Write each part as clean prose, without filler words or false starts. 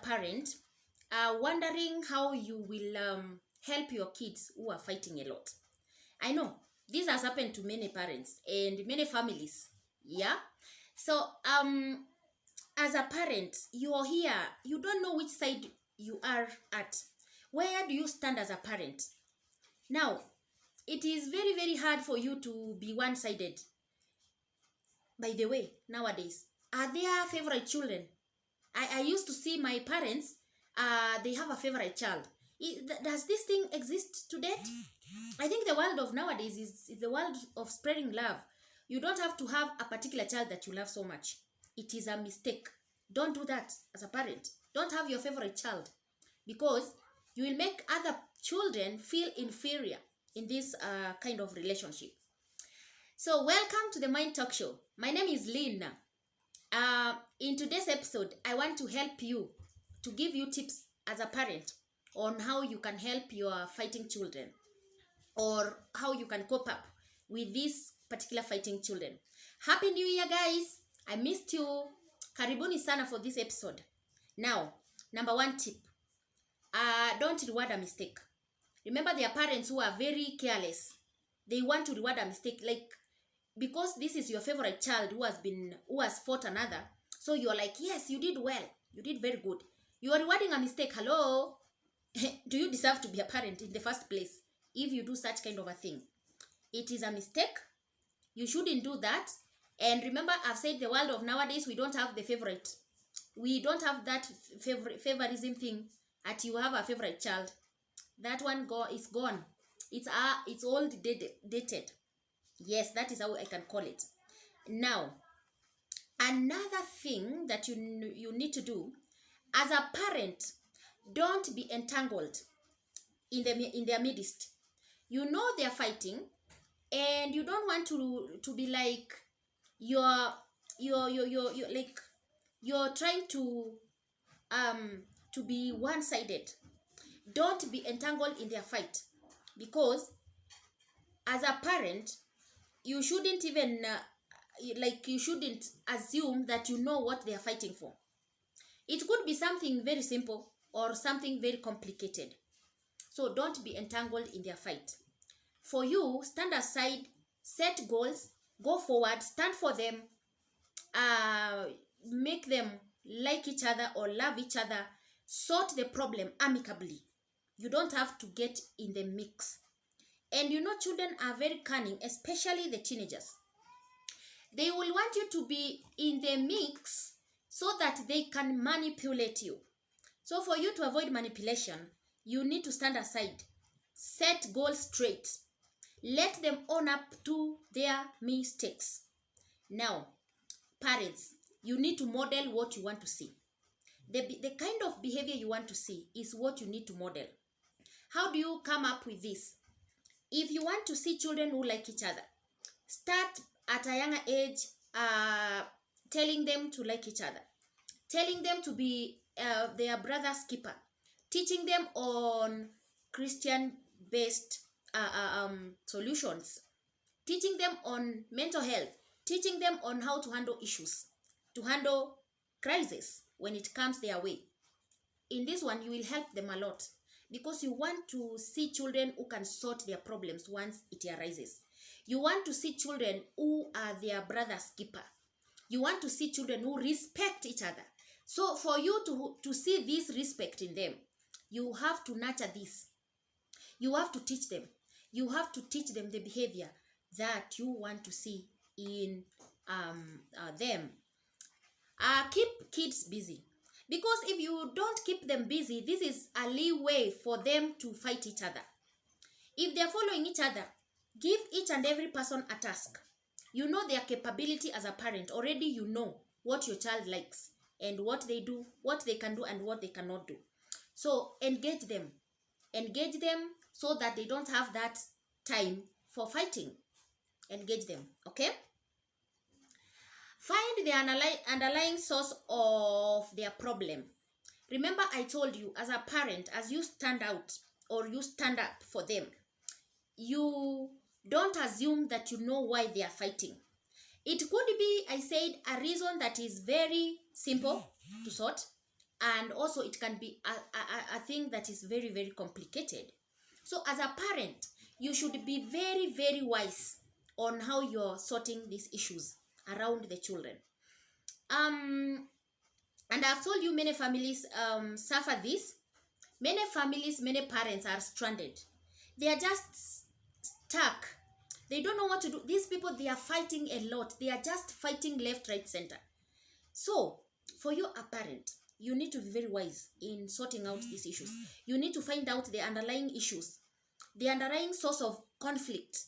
parent wondering how you will help your kids who are fighting a lot. I know this has happened to many parents and many families. Yeah. So as a parent, you're here, you don't know which side you are at. Where do you stand as a parent? Now, it is very, very hard for you to be one-sided. By the way, nowadays, are there favorite children? I used to see my parents, they have a favorite child. Does this thing exist to date? I think the world of nowadays is the world of spreading love. You don't have to have a particular child that you love so much. It is a mistake. Don't do that as a parent. Don't have your favorite child, because you will make other children feel inferior in this kind of relationship. So welcome to the Mind Talk Show. My name is Lynn. In today's episode, I want to help you, to give you tips as a parent on how you can help your fighting children, or how you can cope up with these particular fighting children. Happy New Year, guys! I missed you. Karibuni sana for this episode. Now, number one tip. Don't reward a mistake. Remember, there are parents who are very careless. They want to reward a mistake, like, because this is your favorite child who has fought another. So you're like, yes, you did well. You did very good. You are rewarding a mistake. Hello? Do you deserve to be a parent in the first place if you do such kind of a thing? It is a mistake. You shouldn't do that. And remember, I've said the world of nowadays, we don't have the favorite. We don't have that favorism thing that you have a favorite child. That one is gone. It's old, dated. Yes, that is how I can call it. Now, another thing that you need to do as a parent, don't be entangled in their midst. You know they're fighting, and you don't want to be like you're trying to be one-sided. Don't be entangled in their fight, because as a parent, you shouldn't even you shouldn't assume that you know what they are fighting for. It could be something very simple or something very complicated. So don't be entangled in their fight. For you, stand aside, set goals, go forward, stand for them, make them like each other or love each other, sort the problem amicably. You don't have to get in the mix. And you know, children are very cunning, especially the teenagers. They will want you to be in the mix so that they can manipulate you. So for you to avoid manipulation, you need to stand aside, set goals straight, let them own up to their mistakes. Now, parents, you need to model what you want to see. The kind of behavior you want to see is what you need to model. How do you come up with this? If you want to see children who like each other, start at a younger age, telling them to like each other, telling them to be their brother's keeper, teaching them on Christian-based solutions, teaching them on mental health, teaching them on how to handle issues, to handle crisis when it comes their way. In this one, you will help them a lot, because you want to see children who can sort their problems once it arises. You want to see children who are their brother's keeper. You want to see children who respect each other. So for you to see this respect in them, you have to nurture this. You have to teach them. You have to teach them the behavior that you want to see in them. Keep kids busy. Because if you don't keep them busy, this is a leeway for them to fight each other. If they're following each other, give each and every person a task. You know their capability as a parent. Already you know what your child likes and what they do, what they can do and what they cannot do. So engage them. Engage them so that they don't have that time for fighting. Engage them, okay? Find the underlying source of their problem. Remember, I told you, as a parent, as you stand out or you stand up for them, you don't assume that you know why they are fighting. It could be, I said, a reason that is very simple to sort. and also it can be a thing that is very, very complicated. So as a parent, you should be very, very wise on how you're sorting these issues around the children. And I've told you many families suffer this. Many families, many parents are stranded. They are just stuck. They don't know what to do. These people, they are fighting a lot. They are just fighting left, right, center. So, for you, a parent, you need to be very wise in sorting out these issues. You need to find out the underlying issues, the underlying source of conflict.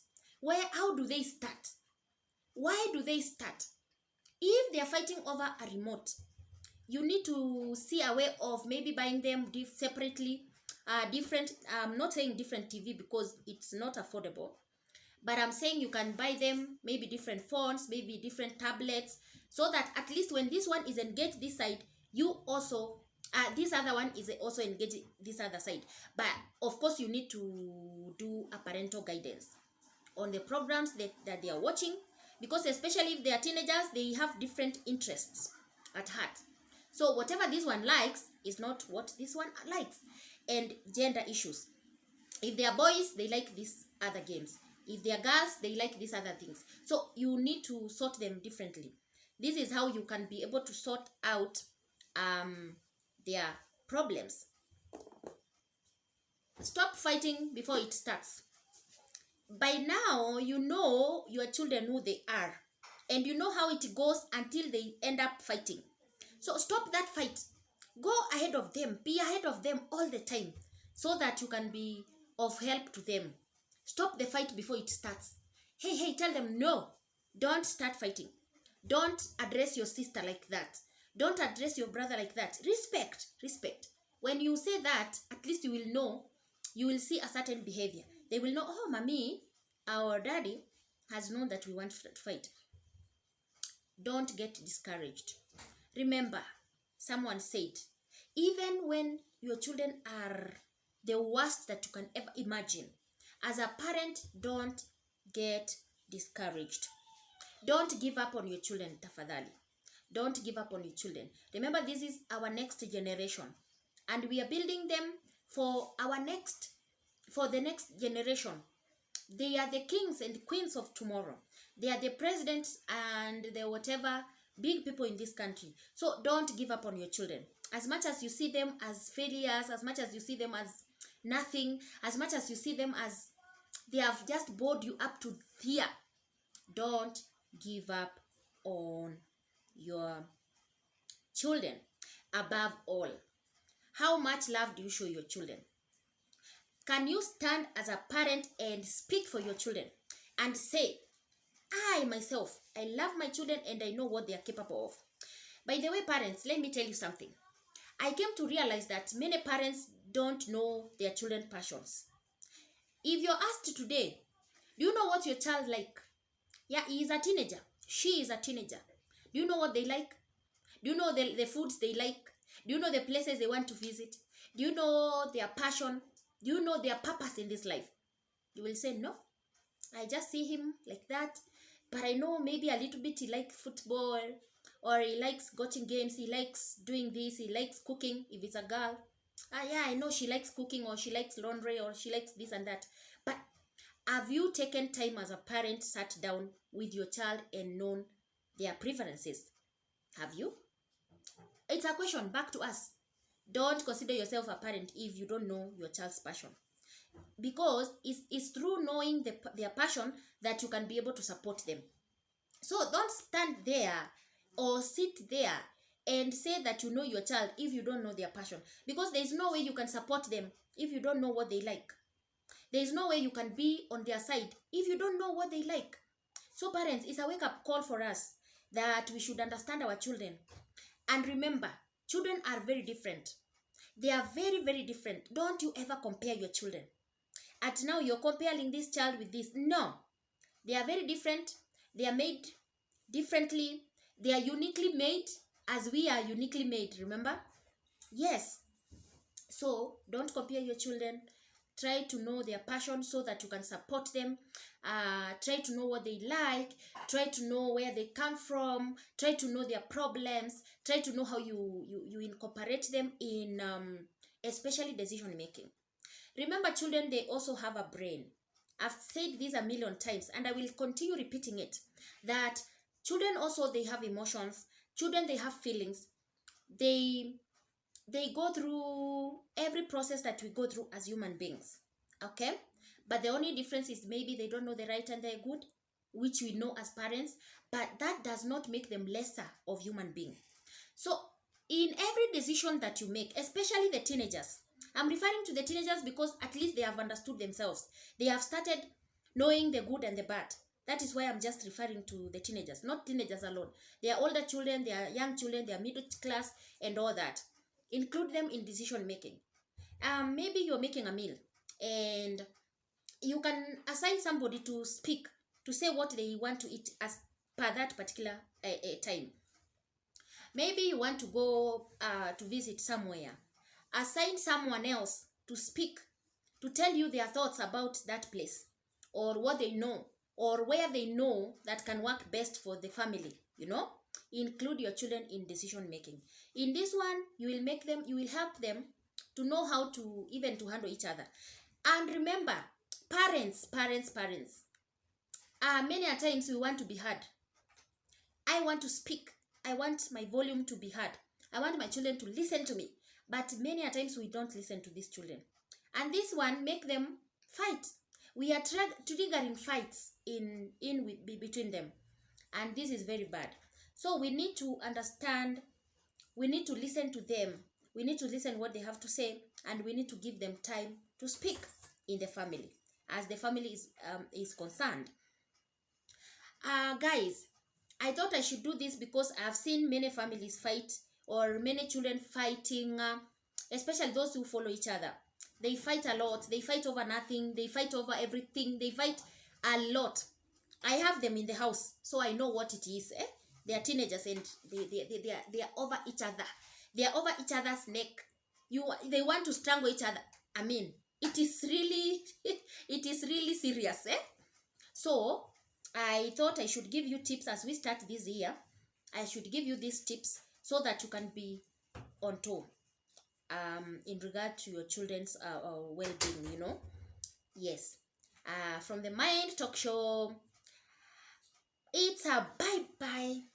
How do they start? Why do they start? If they are fighting over a remote, you need to see a way of maybe buying them separately, different. I'm not saying different TV because it's not affordable, but I'm saying you can buy them maybe different phones, maybe different tablets, so that at least when this one is engaged this side, you also this other one is also engaged this other side. But of course, you need to do a parental guidance on the programs that they are watching, because especially if they are teenagers, they have different interests at heart. So whatever this one likes is not what this one likes. And gender issues. If they are boys, they like these other games. If they are girls, they like these other things. So you need to sort them differently. This is how you can be able to sort out their problems. Stop fighting before it starts. By now, you know your children who they are, and you know how it goes until they end up fighting. So stop that fight. Go ahead of them. Be ahead of them all the time, so that you can be of help to them. Stop the fight before it starts. Hey, tell them, no, don't start fighting. Don't address your sister like that. Don't address your brother like that. Respect. When you say that, at least you will know, you will see a certain behavior. They will know, oh, mommy, our daddy has known that we want to fight. Don't get discouraged. Remember, someone said, even when your children are the worst that you can ever imagine, as a parent, don't get discouraged. Don't give up on your children, tafadhali. Don't give up on your children. Remember, this is our next generation, and we are building them for the next generation. They are the kings and queens of tomorrow. They are the presidents and the whatever big people in this country. So don't give up on your children. As much as you see them as failures, as much as you see them as nothing, as much as you see them as they have just bored you up to here, don't give up on your children. Above all, how much love do you show your children? Can you stand as a parent and speak for your children and say, I myself, I love my children and I know what they are capable of? By the way, parents, let me tell you something. I came to realize that many parents don't know their children's passions. If you're asked today, do you know what your child like? Yeah, he is a teenager. She is a teenager. Do you know what they like? Do you know the foods they like? Do you know the places they want to visit? Do you know their passion? Do you know their purpose in this life? You will say, no, I just see him like that. But I know maybe a little bit he likes football, or he likes watching games, he likes doing this, he likes cooking if it's a girl. Yeah, I know she likes cooking, or she likes laundry, or she likes this and that. But have you taken time as a parent, sat down with your child and known their preferences? Have you? It's a question back to us. Don't consider yourself a parent if you don't know your child's passion. Because it's through knowing their passion that you can be able to support them. So don't stand there or sit there and say that you know your child if you don't know their passion. Because there is no way you can support them if you don't know what they like. There is no way you can be on their side if you don't know what they like. So parents, it's a wake-up call for us that we should understand our children. And remember, children are very different. They are very, very different. Don't you ever compare your children. And now you're comparing this child with this. No. They are very different. They are made differently. They are uniquely made as we are uniquely made. Remember? Yes. So don't compare your children. Try to know their passion so that you can support them. Try to know what they like. Try to know where they come from. Try to know their problems. Try to know how you incorporate them in especially decision making. Remember, children, they also have a brain. I've said this a million times and I will continue repeating it, that children also, they have emotions. Children, they have feelings. They go through every process that we go through as human beings. Okay? But the only difference is maybe they don't know the right and the good, which we know as parents, but that does not make them lesser of human being. So in every decision that you make, especially the teenagers, I'm referring to the teenagers because at least they have understood themselves. They have started knowing the good and the bad. That is why I'm just referring to the teenagers, not teenagers alone. They are older children, they are young children, they are middle class and all that. Include them in decision making. Maybe you're making a meal and you can assign somebody to speak, to say what they want to eat as per that particular time. Maybe you want to go to visit somewhere. Assign someone else to speak, to tell you their thoughts about that place, or what they know, or where they know that can work best for the family, you know. Include your children in decision making. In this one, you will help them to know how to even to handle each other. And remember, parents, many a times we want to be heard. I want to speak. I want my volume to be heard. I want my children to listen to me. But many a times we don't listen to these children. And this one make them fight. We are triggering fights between them. And this is very bad. So we need to understand. We need to listen to them. We need to listen what they have to say. And we need to give them time to speak in the family, as the family is concerned. Guys, I thought I should do this because I've seen many families fight, or many children fighting, especially those who follow each other. They fight a lot. They fight over nothing. They fight over everything. They fight a lot. I have them in the house, so I know what it is. They are teenagers and they are over each other. They are over each other's neck. They want to strangle each other. I mean, it is really it is really serious. So I thought I should give you tips as we start this year. I should give you these tips so that you can be on top in regard to your children's well-being, you know. Yes. From the Mind Talk Show, it's a bye-bye.